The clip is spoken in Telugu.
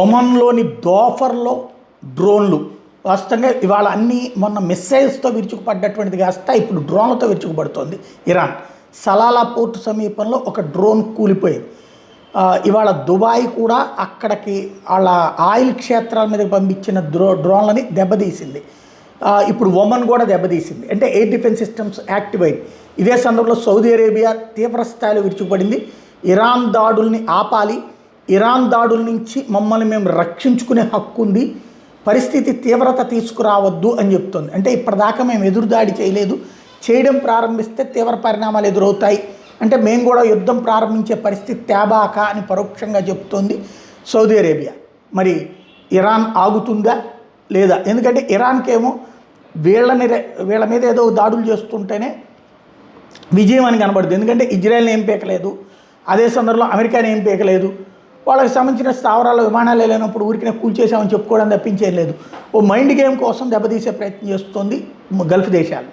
ఒమన్లోని దోఫర్లో డ్రోన్లు వాస్తవంగా ఇవాళ అన్నీ మొన్న మిస్సైల్స్తో విరుచుకుపడ్డటువంటిది కాస్త ఇప్పుడు డ్రోన్లతో విరుచుకుపడుతోంది ఇరాన్. సలాలా పోర్టు సమీపంలో ఒక డ్రోన్ కూలిపోయింది. ఇవాళ దుబాయ్ కూడా అక్కడికి వాళ్ళ ఆయిల్ క్షేత్రాల మీదకి పంపించిన డ్రోన్లని దెబ్బతీసింది. ఇప్పుడు ఒమన్ కూడా దెబ్బతీసింది. అంటే ఎయిర్ డిఫెన్స్ సిస్టమ్స్ యాక్టివ్ అయింది. ఇదే సందర్భంలో సౌదీ అరేబియా తీవ్ర స్థాయిలో విరుచుకుపడింది. ఇరాన్ దాడుల్ని ఆపాలి, ఇరాన్ దాడుల నుంచి మమ్మల్ని మేము రక్షించుకునే హక్కు ఉంది, పరిస్థితి తీవ్రత తీసుకురావద్దు అని చెప్తుంది. అంటే ఇప్పటిదాకా మేము ఎదురుదాడి చేయలేదు, చేయడం ప్రారంభిస్తే తీవ్ర పరిణామాలు ఎదురవుతాయి, అంటే మేము కూడా యుద్ధం ప్రారంభించే పరిస్థితి తేబాక అని పరోక్షంగా చెప్తోంది సౌదీ అరేబియా. మరి ఇరాన్ ఆగుతుందా లేదా? ఎందుకంటే ఇరాన్కేమో వీళ్ళ మీద ఏదో దాడులు చేస్తుంటేనే విజయం అని కనబడుతుంది. ఎందుకంటే ఇజ్రాయెల్ని ఏం పీకలేదు, అదే సందర్భంలో అమెరికాని ఏం పీకలేదు, వాళ్ళకి సంబంధించిన స్థావరాలు విమానాలు లేనప్పుడు ఊరికినే కూల్చేసామని చెప్పుకోవడం తప్పించేయలేదు. ఓ మైండ్ గేమ్ కోసం దెబ్బతీసే ప్రయత్నం చేస్తుంది గల్ఫ్ దేశాలు.